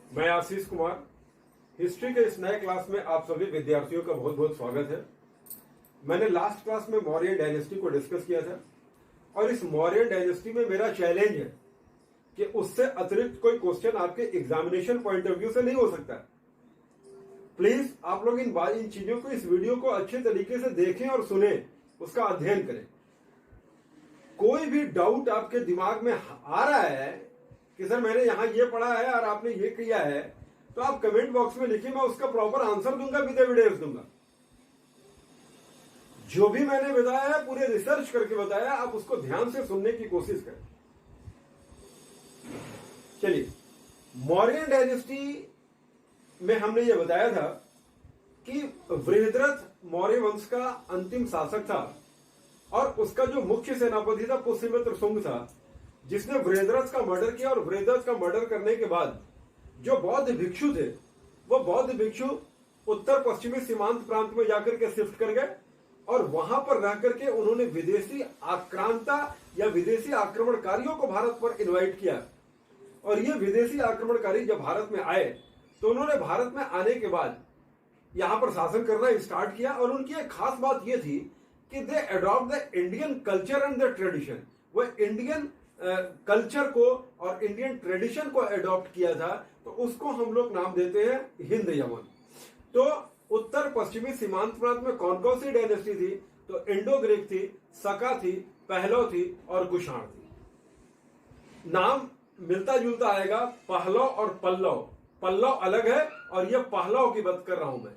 मैं आशीष कुमार। हिस्ट्री के इस नए क्लास में आप सभी विद्यार्थियों का बहुत बहुत स्वागत है। मैंने लास्ट क्लास में मौर्य डायनेस्टी को डिस्कस किया था और इस मौर्य डायनेस्टी में मेरा चैलेंज है कि उससे अतिरिक्त कोई क्वेश्चन आपके एग्जामिनेशन पॉइंट ऑफ व्यू से नहीं हो सकता। प्लीज आप लोग इन चीजों को, इस वीडियो को अच्छे तरीके से देखें और सुने, उसका अध्ययन करें। कोई भी डाउट आपके दिमाग में आ रहा है कि सर मैंने यहां ये पढ़ा है और आपने ये किया है, तो आप कमेंट बॉक्स में लिखिए, मैं उसका प्रॉपर आंसर दूंगा, विद एविडेंस दूंगा। जो भी मैंने बताया है पूरे रिसर्च करके बताया, आप उसको ध्यान से सुनने की कोशिश करें। चलिए, मौर्य डायनेस्टी में हमने ये बताया था कि बृहद्रथ मौर्य वंश का अंतिम शासक था और उसका जो मुख्य सेनापति था पुष्यमित्र शुंग था, जिसने बृहद्रथ का मर्डर किया। और बृहद्रथ का मर्डर करने के बाद जो बौद्ध भिक्षु थे, वो बौद्ध भिक्षु उत्तर पश्चिमी सीमांत प्रांत में जाकर के शिफ्ट कर गए और वहां पर रह करके उन्होंने विदेशी आक्रांता या विदेशी आक्रमणकारियों को भारत पर इनवाइट किया। और ये विदेशी आक्रमणकारी जब भारत में आए तो उन्होंने भारत में आने के बाद यहां पर शासन करना स्टार्ट किया। और उनकी एक खास बात यह थी कि they adopt the Indian culture and the tradition. वो इंडियन कल्चर को और इंडियन ट्रेडिशन को अडॉप्ट किया था, तो उसको हम लोग नाम देते हैं हिंद यवन। तो उत्तर पश्चिमी सीमांत प्रांत में कौन कौन सी डायनेस्टी थी? तो इंडो ग्रीक थी, सका थी, पहलव थी और कुषाण थी। नाम मिलता जुलता आएगा, पहलव और पल्लव। पल्लव अलग है और यह पहलव की बात कर रहा हूं मैं।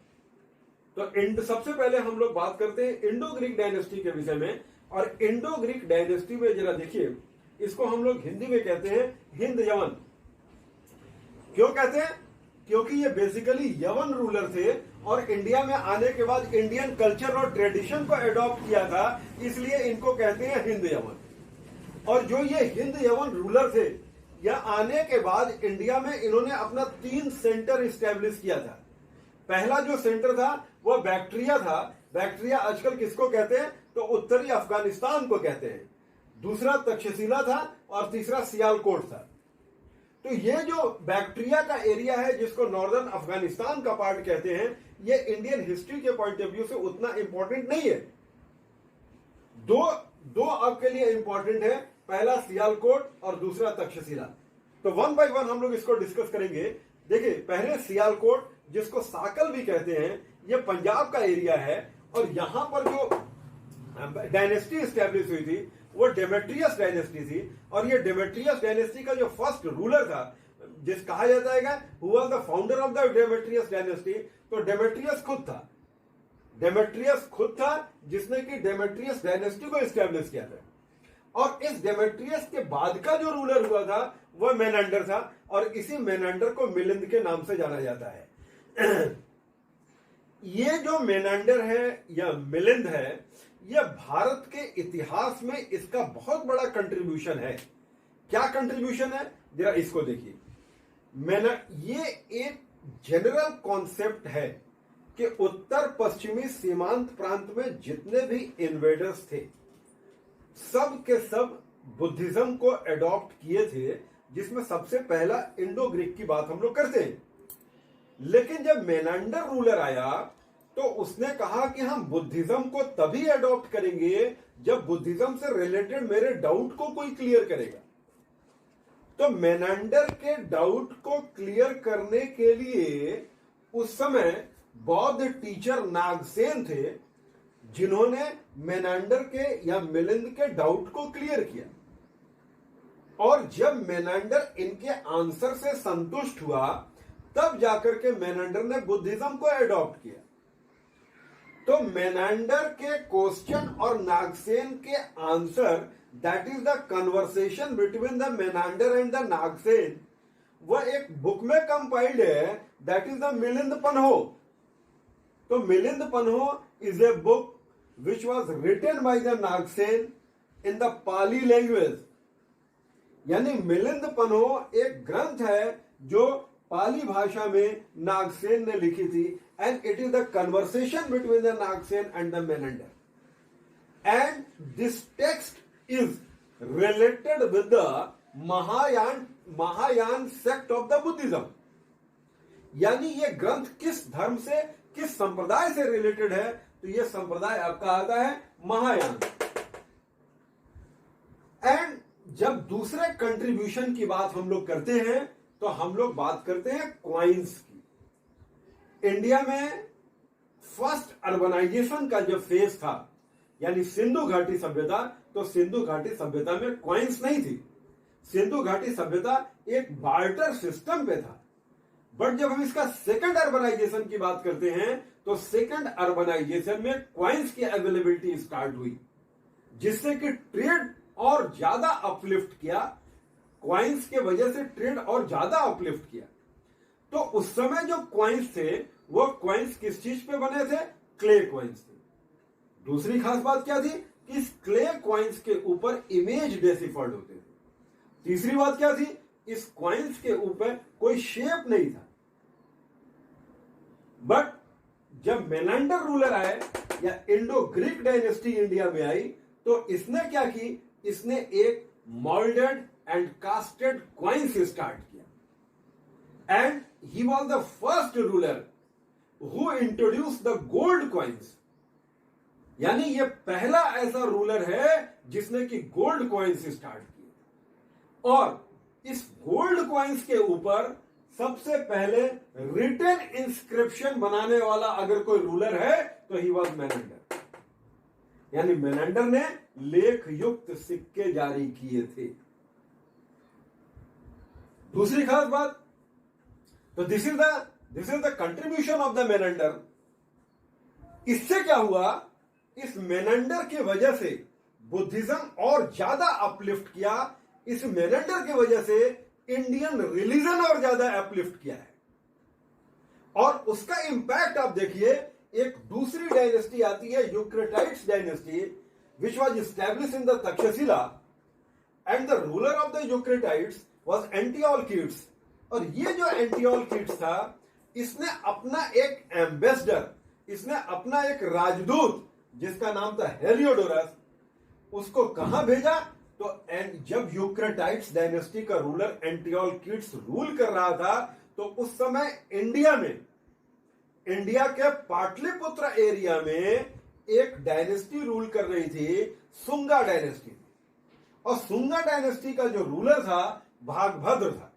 तो सबसे पहले हम लोग बात करते हैं इंडो ग्रीक डायनेस्टी के विषय में। और इंडो ग्रीक डायनेस्टी में जरा देखिए, इसको हम लोग हिंदी में कहते हैं हिंद यवन। क्यों कहते हैं? क्योंकि ये बेसिकली यवन रूलर थे और इंडिया में आने के बाद इंडियन कल्चर और ट्रेडिशन को अडॉप्ट किया था, इसलिए इनको कहते हैं हिंद यवन। और जो ये हिंद यवन रूलर थे, या आने के बाद इंडिया में इन्होंने अपना 3 सेंटर स्टैब्लिश किया था। पहला जो सेंटर था वो बैक्ट्रिया था। बैक्ट्रिया आजकल किसको कहते हैं? तो उत्तरी अफगानिस्तान को कहते हैं। दूसरा तक्षशिला था और तीसरा सियालकोट था। तो ये जो बैक्ट्रिया का एरिया है, जिसको नॉर्दर्न अफगानिस्तान का पार्ट कहते हैं, ये इंडियन हिस्ट्री के पॉइंट ऑफ व्यू से उतना इंपॉर्टेंट नहीं है। दो आपके लिए इंपॉर्टेंट है, पहला सियालकोट और दूसरा तक्षशिला। तो वन बाय वन हम लोग इसको डिस्कस करेंगे। देखिए, पहले सियालकोट, जिसको साकल भी कहते हैं, ये पंजाब का एरिया है। और यहां पर जो डायनेस्टी स्टैब्लिश हुई थी वो डेमेट्रियस डायनेस्टी थी। और ये डेमेट्रियस डायनेस्टी का जो फर्स्ट रूलर था, जिस कहा जाता है who was the founder of the Demetrius dynasty, तो डेमेट्रियस खुद था। डेमेट्रियस खुद था जिसने कि डेमेट्रियस डायनेस्टी को स्टैब्लिश किया था। और इस डेमेट्रियस के बाद का जो रूलर हुआ था वह मेनांडर था। और इसी मेनांडर को मिलिंद के नाम से जाना जाता है। ये जो मेनांडर है या मिलिंद है, यह भारत के इतिहास में इसका बहुत बड़ा कंट्रीब्यूशन है। क्या कंट्रीब्यूशन है? जरा इसको देखिए। ये एक जनरल कॉन्सेप्ट है कि उत्तर पश्चिमी सीमांत प्रांत में जितने भी इन्वेडर्स थे, सब के सब बुद्धिज्म को एडॉप्ट किए थे, जिसमें सबसे पहला इंडो ग्रीक की बात हम लोग करते हैं। लेकिन जब मेनांडर रूलर आया तो उसने कहा कि हम बुद्धिज्म को तभी एडॉप्ट करेंगे जब बुद्धिज्म से रिलेटेड मेरे डाउट को कोई क्लियर करेगा। तो मेनांडर के डाउट को क्लियर करने के लिए उस समय बौद्ध टीचर नागसेन थे, जिन्होंने मेनांडर के या मिलिंद के डाउट को क्लियर किया। और जब मेनांडर इनके आंसर से संतुष्ट हुआ, तब जाकर के मेनांडर ने बुद्धिज्म को एडॉप्ट किया। तो मेनांडर के क्वेश्चन और नागसेन के answer, that is the conversation between the Menander and the Nagasena, वह एक बुक में कंपाइल्ड है, that is the Milinda Panho. तो Milinda Panho is a book which was written by the Nagsen in the Pali language। यानी मिलिंद पन्हो एक ग्रंथ है जो पाली भाषा में नागसेन ने लिखी थी। And it is the conversation between the Nagasena and the Menander. And this text is related with the Mahayana sect of the Buddhism। यानी ये ग्रंथ किस धर्म से, किस संप्रदाय से रिलेटेड है, तो ये संप्रदाय आपका आता है महायान। एंड जब दूसरे कंट्रीब्यूशन की बात हम लोग करते हैं तो हम लोग बात करते हैं क्वाइंस की। इंडिया में फर्स्ट अर्बनाइजेशन का जब फेज था, यानी सिंधु घाटी सभ्यता, तो सिंधु घाटी सभ्यता में क्वाइंस नहीं थी। सिंधु घाटी सभ्यता एक बार्टर सिस्टम पे था। बट जब हम इसका सेकंड अर्बनाइजेशन की बात करते हैं तो सेकंड अर्बनाइजेशन में क्वाइंस की अवेलेबिलिटी स्टार्ट हुई, जिससे कि ट्रेड और ज्यादा अपलिफ्ट किया। क्वाइंस के वजह से ट्रेड और ज्यादा अपलिफ्ट किया। तो उस समय जो क्वाइंस थे वो क्वाइंस किस चीज पे बने थे? क्ले क्वाइंस थे। दूसरी खास बात क्या थी कि इस क्ले क्वाइंस के ऊपर इमेज डेसिफर्ड होते थे। तीसरी बात क्या थी? इस क्वाइंस के ऊपर कोई शेप नहीं था। बट जब मेनांडर रूलर आए या इंडो ग्रीक डायनेस्टी इंडिया में आई तो इसने क्या की? इसने एक moulded and casted coins start किया। And he was the first ruler who introduce the gold coins. यानी ये पहला ऐसा रूलर है जिसने कि गोल्ड क्वाइंस स्टार्ट किया। और इस गोल्ड क्वाइंस के ऊपर सबसे पहले रिटन इंस्क्रिप्शन बनाने वाला अगर कोई रूलर है तो ही वॉज मेनांडर। यानी मेनांडर ने लेख युक्त सिक्के जारी किए थे। दूसरी खास बात, तो this is the contribution of the Menander. इससे क्या हुआ? इस मेनांडर की वजह से बुद्धिज्म और ज्यादा अपलिफ्ट किया। इस मेनांडर की वजह से इंडियन रिलीजन और ज्यादा अपलिफ्ट किया है। और उसका इंपैक्ट आप देखिए, एक दूसरी डायनेस्टी आती है Eucratides dynasty, which was established in the Takshashila, and the ruler of the Eucratides was Antiochus। और ये जो एंटियोलक्यूट्स था, इसने अपना एक एम्बेसडर, इसने अपना एक राजदूत जिसका नाम था हेलियोडोरस, उसको कहां भेजा? तो जब यूक्रेटाइड्स डायनेस्टी का रूलर एंटियोलक्यूट्स रूल कर रहा था तो उस समय इंडिया में, इंडिया के पाटलिपुत्र एरिया में एक डायनेस्टी रूल कर रही थी, सुंगा डायनेस्टी। और सुंगा डायनेस्टी का जो रूलर था भागभद्र था।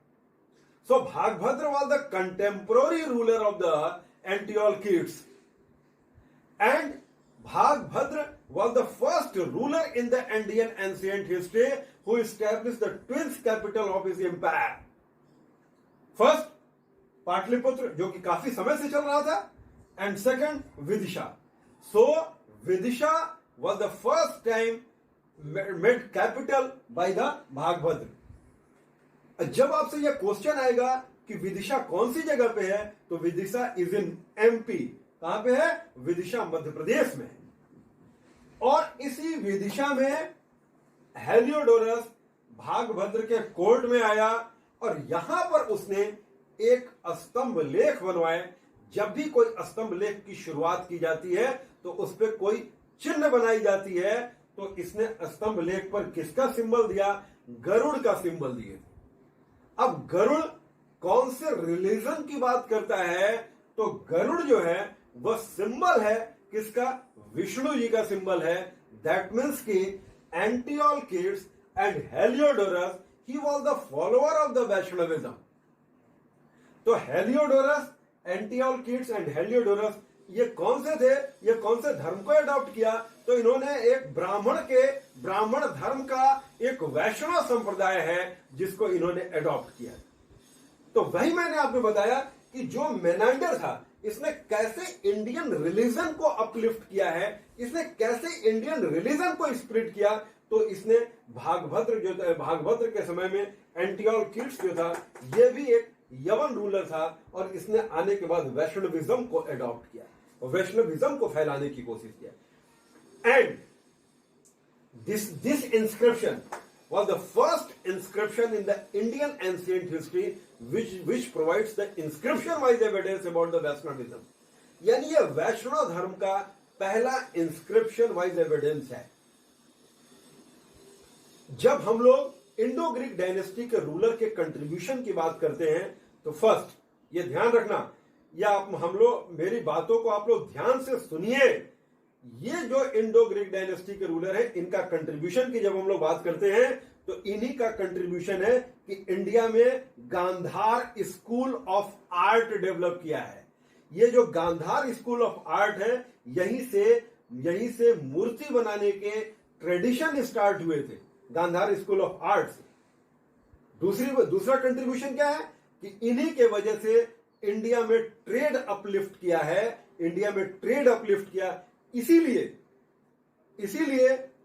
So Bhagabhadra was the contemporary ruler of the Antialcidas. And Bhagabhadra was the first ruler in the Indian ancient history who established the twins capital of his empire. First Pataliputra, जो कि काफी समय से चल रहा था, and second Vidisha. So Vidisha was the first time made capital by the Bhagabhadra. जब आपसे यह क्वेश्चन आएगा कि विदिशा कौन सी जगह पे है, तो विदिशा इज इन एमपी। कहां पे है? विदिशा मध्य प्रदेश में। और इसी विदिशा में हेलियोडोरस भागभद्र के कोर्ट में आया और यहां पर उसने एक स्तंभ लेख बनवाए। जब भी कोई स्तंभ लेख की शुरुआत की जाती है तो उस पर कोई चिन्ह बनाई जाती है, तो इसने स्तंभ लेख पर किसका सिंबल दिया? गरुड़ का सिंबल दिए। अब गरुड़ कौन से रिलीजन की बात करता है? तो गरुड़ जो है वह सिंबल है किसका? विष्णु जी का सिंबल है। दैट मीन्स कि Antialcidas and Heliodorus, he was the follower of the Vaishnavism. तो हेलियोडोरस, एंटियोलक्यूट्स एंड हेलियोडोरस ये कौन से थे? ये कौन से धर्म को अडॉप्ट किया? तो इन्होंने एक ब्राह्मण धर्म का एक वैष्णव संप्रदाय है जिसको इन्होंने अडॉप्ट किया। तो वही मैंने आपको बताया कि जो मेनांडर था, इसने कैसे इंडियन रिलीजन को अपलिफ्ट किया है, इसने कैसे इंडियन रिलीजन को स्प्रिट किया। तो इसने भागभद्र के समय में एंटियोलक्यूट्स जो था, यह भी एक यवन रूलर था और इसने आने के बाद वैष्णविज्म को अडॉप्ट किया और वैष्णविज्म को फैलाने की कोशिश किया। And this inscription was the first inscription in the Indian ancient history which provides the inscription wise evidence about the Vaishnavism। यानी ये वैष्णव धर्म का पहला इंस्क्रिप्शन वाइज एविडेंस है। जब हम लोग इंडो ग्रीक डायनेस्टी के रूलर के कंट्रीब्यूशन की बात करते हैं तो फर्स्ट ये ध्यान रखना, या हम लोग मेरी बातों को आप लोग ध्यान से सुनिए। ये जो इंडो ग्रीक डायनेस्टी के रूलर है, इनका कंट्रीब्यूशन की जब हम लोग बात करते हैं तो इन्हीं का कंट्रीब्यूशन है कि इंडिया में Gandhara school of art develop किया है। ये जो गांधार स्कूल ऑफ आर्ट है, यहीं से मूर्ति बनाने के ट्रेडिशन स्टार्ट हुए थे, गांधार स्कूल ऑफ आर्ट से। दूसरा कंट्रीब्यूशन क्या है कि इन्हीं के वजह से इंडिया में ट्रेड अपलिफ्ट किया है, इंडिया में ट्रेड अपलिफ्ट किया। इसीलिए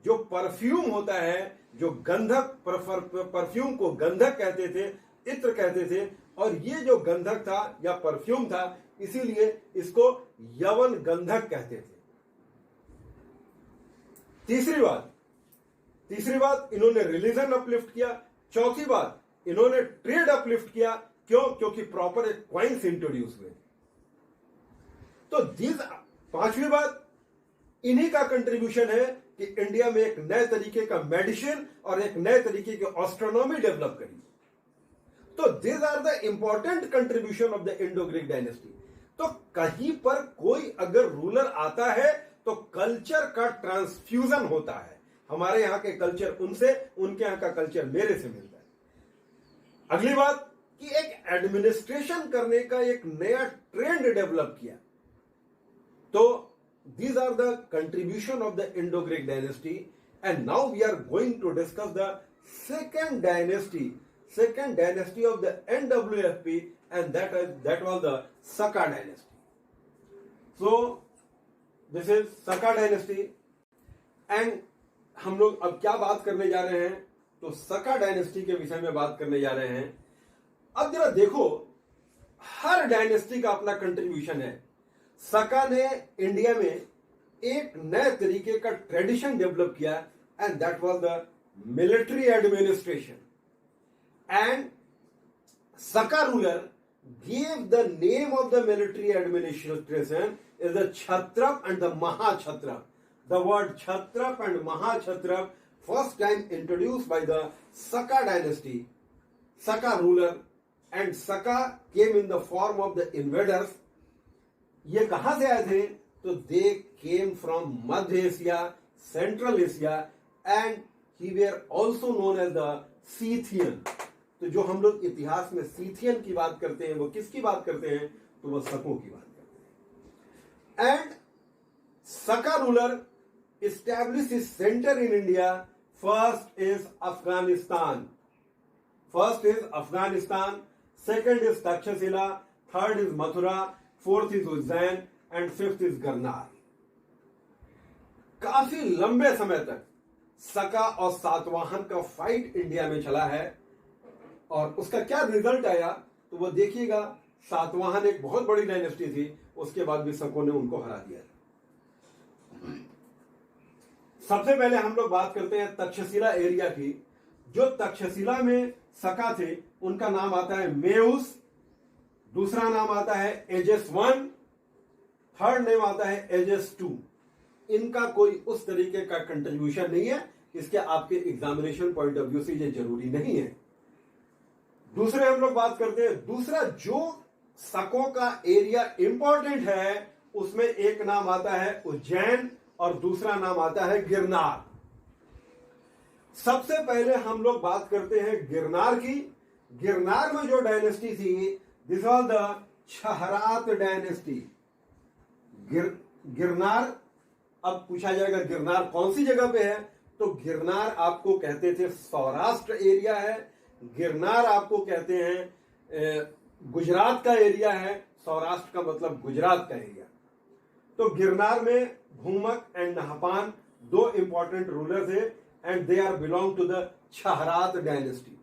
जो परफ्यूम होता है, जो गंधक, परफ्यूम को गंधक कहते थे, इत्र कहते थे, और ये जो गंधक था या परफ्यूम था, इसीलिए इसको यवन गंधक कहते थे। तीसरी बात इन्होंने रिलीजन अपलिफ्ट किया। चौथी बात इन्होंने ट्रेड अपलिफ्ट किया। क्यों? क्योंकि प्रॉपर एक क्वाइंस इंट्रोड्यूस हुए। तो पांचवी बात इन्हीं का कंट्रीब्यूशन है कि इंडिया में एक नए तरीके का मेडिसिन और एक नए तरीके की एस्ट्रोनॉमी डेवलप करी। तो this are the important contribution of the Indo Greek dynasty. तो कहीं पर कोई अगर रूलर आता है तो कल्चर का ट्रांसफ्यूजन होता है। हमारे यहां के कल्चर उनसे, उनके यहां का कल्चर मेरे से मिलता है। अगली बात कि एक एडमिनिस्ट्रेशन करने का एक नया ट्रेंड डेवलप किया। तो these are the contribution of the Indo-Greek dynasty, and now we are going to discuss the second dynasty of the NWFP, and that was the Saka dynasty. So this is Saka dynasty, and हम लोग अब क्या बात करने जा रहे हैं? तो सका डायनेस्टी के विषय में बात करने जा रहे हैं। अब जरा देखो, हर डायनेस्टी का अपना कंट्रीब्यूशन है। सका ने इंडिया में एक नए तरीके का ट्रेडिशन डेवलप किया, and that was the military administration. And Shaka ruler gave the name of the military administration is the Chhatrap and the Mahachatrap. The word Chhatrap and Mahachatrap first time introduced by the Saka dynasty, Saka ruler, and Saka came in the form of the invaders. ये कहां से आए थे? तो they came from मध्य Asia, central Asia, and he were also known as the Scythian. तो जो हम लोग इतिहास में सीथियन की बात करते हैं, वो किसकी बात करते हैं? तो वो सकों की बात करते हैं। And Shaka ruler establish his centre in India. First is Afghanistan, second is Takshashila, third is Mathura, fourth is Ujjain, and fifth is Girnar. काफी लंबे समय तक सका और सातवाहन का फाइट इंडिया में चला है, और उसका क्या रिजल्ट आया तो वो देखिएगा। सातवाहन एक बहुत बड़ी डायनेस्टी थी, उसके बाद भी सकों ने उनको हरा दिया। सबसे पहले हम लोग बात करते हैं तक्षशिला एरिया की। जो तक्षशिला में सका थे, उनका नाम आता है मेउस, दूसरा नाम आता है एजेस 1, थर्ड नेम आता है एजेस 2। इनका कोई उस तरीके का कंट्रीब्यूशन नहीं है, इसके आपके एग्जामिनेशन पॉइंट ऑफ व्यू से ये जरूरी नहीं है। दूसरे हम लोग बात करते हैं, दूसरा जो सकों का एरिया इंपॉर्टेंट है, उसमें एक नाम आता है उज्जैन और दूसरा नाम आता है गिरनार। सबसे पहले हम लोग बात करते हैं गिरनार की। गिरनार में जो डायनेस्टी थी, this was the Kshaharata dynasty. Girnar, अब पूछा जाएगा गिरनार कौन सी जगह पे है, तो गिरनार आपको कहते थे सौराष्ट्र एरिया है। गिरनार आपको कहते हैं गुजरात का एरिया है। सौराष्ट्र का मतलब गुजरात का एरिया। तो गिरनार में भूमक एंड नहपान दो इंपॉर्टेंट रूलर थे, and they are belong to the Kshaharata dynasty.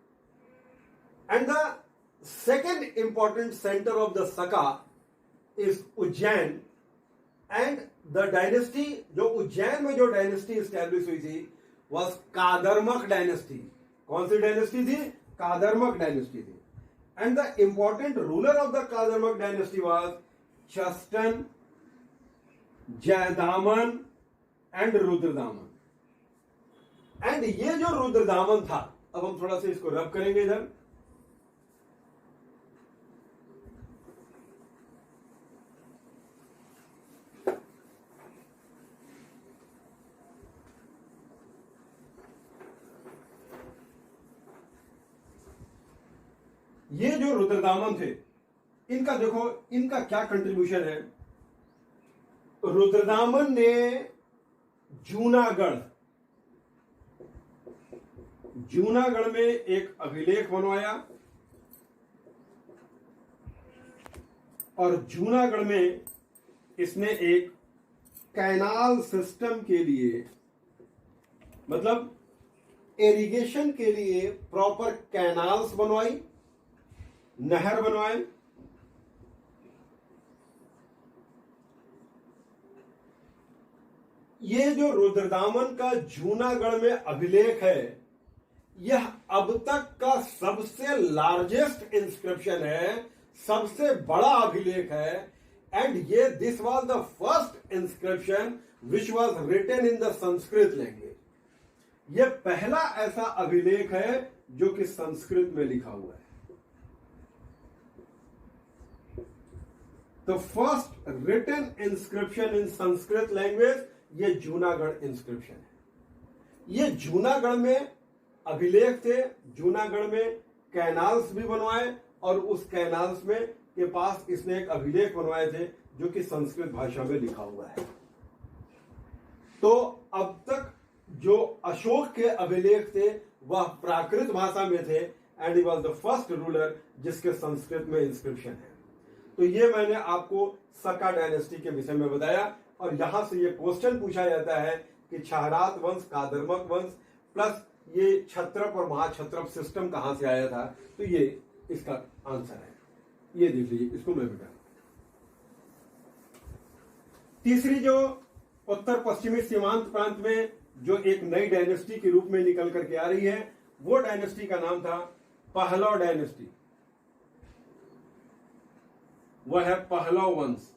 And the second important centre of the Shaka is Ujjain. And the dynasty, जो उज्जैन में जो डायनेस्टी स्टैब्लिश हुई थी, वॉज कादरमक डायनेस्टी। कौन सी डायनेस्टी थी? कादरमक डायनेस्टी थी। And the important ruler of the Kardamaka dynasty was Chashtana, Jayadaman and Rudradaman. एंड ये जो रुद्रदामन था, अब हम थोड़ा सा इसको रब करेंगे इधर। ये जो रुद्रदामन थे, इनका देखो, इनका क्या कंट्रीब्यूशन है। रुद्रदामन ने जूनागढ़ में एक अभिलेख बनवाया और जूनागढ़ में इसने एक कैनाल सिस्टम के लिए, मतलब इरिगेशन के लिए प्रॉपर कैनाल्स बनवाई, नहर बनवाए। ये जो रुद्रदामन का जूनागढ़ में अभिलेख है, यह अब तक का सबसे लार्जेस्ट इंस्क्रिप्शन है, सबसे बड़ा अभिलेख है। एंड ये this was the first inscription which was written in the Sanskrit language. यह पहला ऐसा अभिलेख है जो कि संस्कृत में लिखा हुआ है। The first written inscription in Sanskrit language, ये जूनागढ़ इंस्क्रिप्शन है। ये जूनागढ़ में अभिलेख थे, जूनागढ़ में कैनाल्स भी बनवाए और उस कैनाल्स में के पास इसने एक अभिलेख बनवाए थे जो कि संस्कृत भाषा में लिखा हुआ है। तो अब तक जो अशोक के अभिलेख थे वह प्राकृत भाषा में थे and he was the first ruler जिसके संस्कृत में इंस्क्रिप्शन है। तो ये मैंने आपको सका डायनेस्टी के विषय में बताया और यहां से ये क्वेश्चन पूछा जाता है कि क्षहरात वंश, कादर्मक वंश प्लस ये क्षत्रप और महाक्षत्रप सिस्टम कहां से आया था। तो ये इसका आंसर है, ये देख लीजिए, इसको मैं बेटा। तीसरी जो उत्तर पश्चिमी सीमांत प्रांत में जो एक नई डायनेस्टी के रूप में निकल करके आ रही है, वो डायनेस्टी का नाम था पहलव डायनेस्टी। वह है पहलव वंश।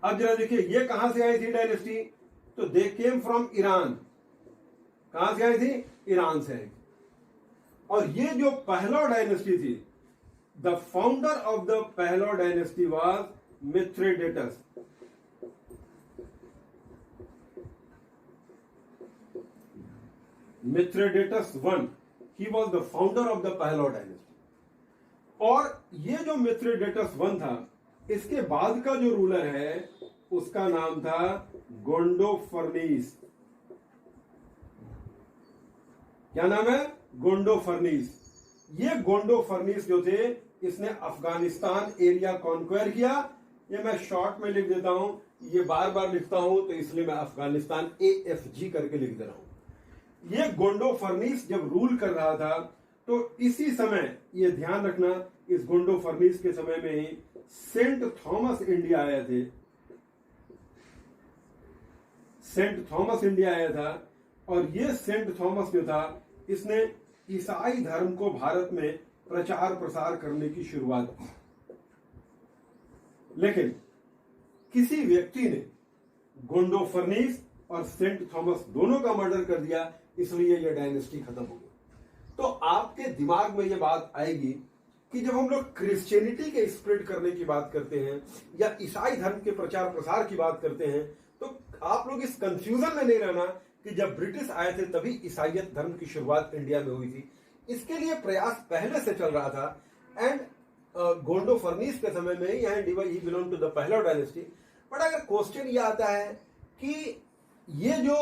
अब जरा देखिए ये कहां से आई थी डायनेस्टी, तो दे केम फ्रॉम ईरान। कहां से आई थी? ईरान से आई। और ये जो पहलव डायनेस्टी थी, the founder of the Pahlava dynasty was Mithradates. Mithradates one, he was the founder of the Pahlava dynasty. और ये जो मिथ्रेडेटस वन था, इसके बाद का जो रूलर है उसका नाम था गोंडोफर्नीस। क्या नाम है? गोंडोफर्नीस। ये गोंडोफर्नीस जो थे, इसने अफगानिस्तान एरिया कॉन्क्वायर किया। ये मैं शॉर्ट में लिख देता हूं, ये बार बार लिखता हूं तो इसलिए मैं अफगानिस्तान AFG करके लिख दे रहा हूं। ये गोंडोफर्नीस जब रूल कर रहा था तो इसी समय, ये ध्यान रखना, इस गोंडोफर्नीस के समय में ही सेंट थॉमस इंडिया आए थे। सेंट थॉमस इंडिया आया था और ये सेंट थॉमस जो था, इसने ईसाई धर्म को भारत में प्रचार प्रसार करने की शुरुआत की। लेकिन किसी व्यक्ति ने गोंडोफर्नीस और सेंट थॉमस दोनों का मर्डर कर दिया, इसलिए यह डायनेस्टी खत्म हो गई। तो आपके दिमाग में यह बात आएगी कि जब हम लोग क्रिश्चियनिटी के स्प्रेड करने की बात करते हैं या ईसाई धर्म के प्रचार प्रसार की बात करते हैं, तो आप लोग इस कंफ्यूजन में नहीं रहना कि जब ब्रिटिश आए थे तभी ईसाईयत धर्म की शुरुआत इंडिया में हुई थी। इसके लिए प्रयास पहले से चल रहा था एंड गोंडोफर्नीस के समय में ही belong to the Pahlava dynasty. But अगर क्वेश्चन ये आता है कि ये जो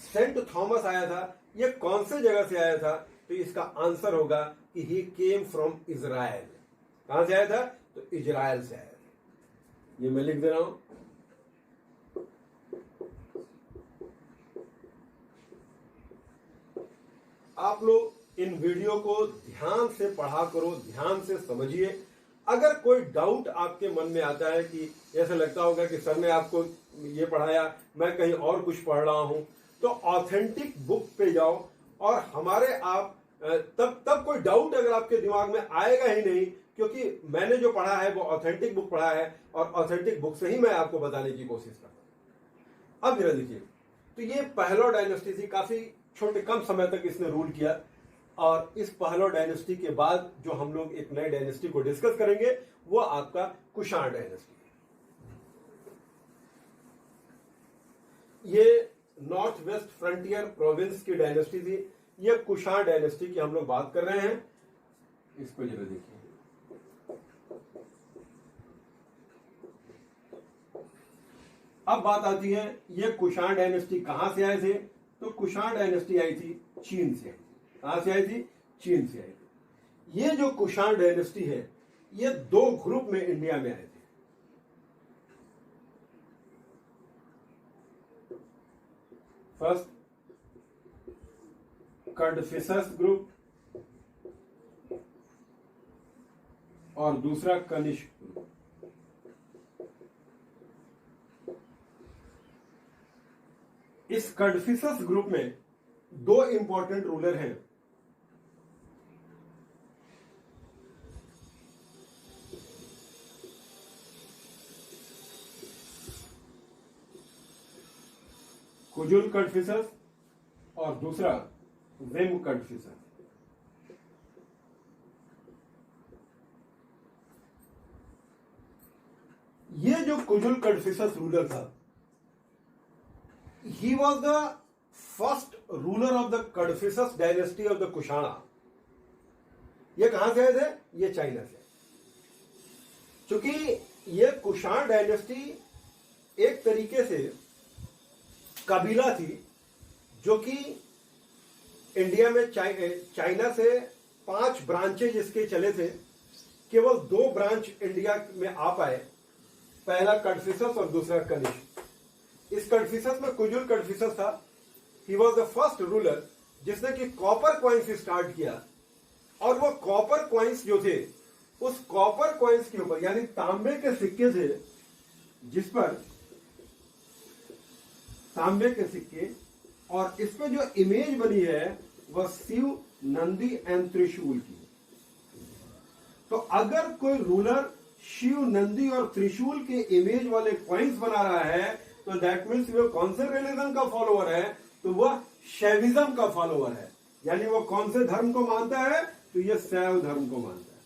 सेंट थॉमस आया था, ये कौन से जगह से आया था, तो इसका आंसर होगा कि ही केम फ्रॉम इजराइल। कहां से आया था? तो इजराइल से आया था। ये मैं लिख दे रहा हूं। आप लोग इन वीडियो को ध्यान से पढ़ा करो, ध्यान से समझिए। अगर कोई डाउट आपके मन में आता है कि ऐसा लगता होगा कि सर ने आपको ये पढ़ाया, मैं कहीं और कुछ पढ़ रहा हूं, तो ऑथेंटिक बुक पे जाओ और हमारे आप तब कोई डाउट अगर आपके दिमाग में आएगा ही नहीं, क्योंकि मैंने जो पढ़ा है वो ऑथेंटिक बुक पढ़ा है और ऑथेंटिक बुक से ही मैं आपको बताने की कोशिश करता हूं। अब जरा देखिए, तो ये पहलव डायनेस्टी थी, काफी छोटे कम समय तक इसने रूल किया। और इस पहलव डायनेस्टी के बाद जो हम लोग एक नई डायनेस्टी को डिस्कस करेंगे वो आपका कुषाण डायनेस्टी। ये नॉर्थ वेस्ट फ्रंटियर प्रोविंस की डायनेस्टी थी। ये कुषाण डायनेस्टी की हम लोग बात कर रहे हैं। इसको जरा देखिए, अब बात आती है ये कुषाण डायनेस्टी कहां से आए थे? तो कुषाण डायनेस्टी आई थी चीन से। कहां से आई थी? चीन से आई थी। ये जो कुषाण डायनेस्टी है ये दो ग्रुप में इंडिया में आए थे। फर्स्ट कड़फिसस ग्रुप और दूसरा कनिष्क ग्रुप। इस कड़फिसस ग्रुप में दो इंपॉर्टेंट रूलर हैं। कुजुल कड़फिसस और दूसरा विम कड़फिसस। ये जो कुजुल कड़फिसस रूलर था, he was the first ruler of the Kadphises dynasty of the Kushana। ये कहां से आए थे? ये चाइना से। क्योंकि ये कुषाण डायनेस्टी एक तरीके से कबीला थी जो कि इंडिया में चाइना से 5 ब्रांचेज इसके चले थे, केवल 2 ब्रांच इंडिया में आ पाए, पहला कड़फिसस और दूसरा कनिष्क। इस कड़फिसस में कुजुल कड़फिसस था। ही वॉज द फर्स्ट रूलर जिसने कि कॉपर कॉइन्स स्टार्ट किया, और वो कॉपर कॉइन्स जो थे, उस कॉपर कॉइन्स के ऊपर यानी तांबे के सिक्के थे, जिस पर तांबे के सिक्के, और इस पे जो इमेज बनी है वह शिव, नंदी एंड त्रिशूल की। तो अगर कोई रूलर शिव, नंदी और त्रिशूल के इमेज वाले कॉइन्स बना रहा है तो दैट मीन्स वो कौन से रिलीजन का फॉलोअर है? तो वह शैविज्म का फॉलोअर है। यानी वो कौन से धर्म को मानता है? तो ये शैव धर्म को मानता है।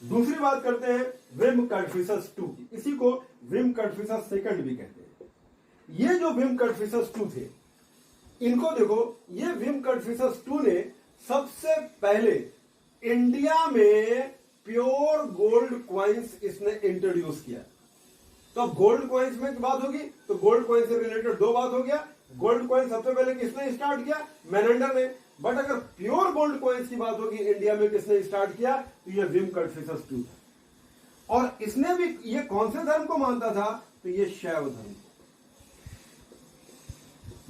दूसरी बात करते हैं विम कड़फिसस II की। इसी को विम कड़फिसस II भी कहते हैं। ये जो विम कड़फिसस II थे, इनको देखो, ये विम कड़फिसस II ने सबसे पहले इंडिया में प्योर गोल्ड कॉइन्स इसने इंट्रोड्यूस किया। तो गोल्ड कॉइन्स में बात होगी तो गोल्ड कॉइन से रिलेटेड 2 बात हो गया। गोल्ड कॉइन सबसे पहले किसने स्टार्ट किया? मेनेंडर ने। बट अगर प्योर गोल्ड कॉइन्स की बात होगी इंडिया में किसने स्टार्ट किया? तो ये विम कड़फिसस II था। और इसने भी ये कौन से धर्म को मानता था? तो ये शैव धर्म।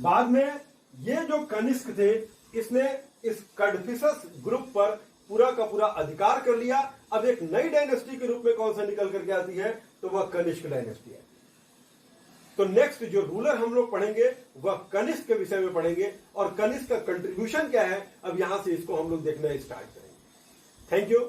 बाद में ये जो कनिष्क थे, इसने इस कड़फिसस ग्रुप पर पूरा का पूरा अधिकार कर लिया। अब एक नई डायनेस्टी के रूप में कौन सा निकल करके आती है? तो वह कनिष्क डायनेस्टी है। तो नेक्स्ट जो रूलर हम लोग पढ़ेंगे वह कनिष्क के विषय में पढ़ेंगे, और कनिष्क का कंट्रीब्यूशन क्या है, अब यहां से इसको हम लोग देखना स्टार्ट करेंगे। Thank you.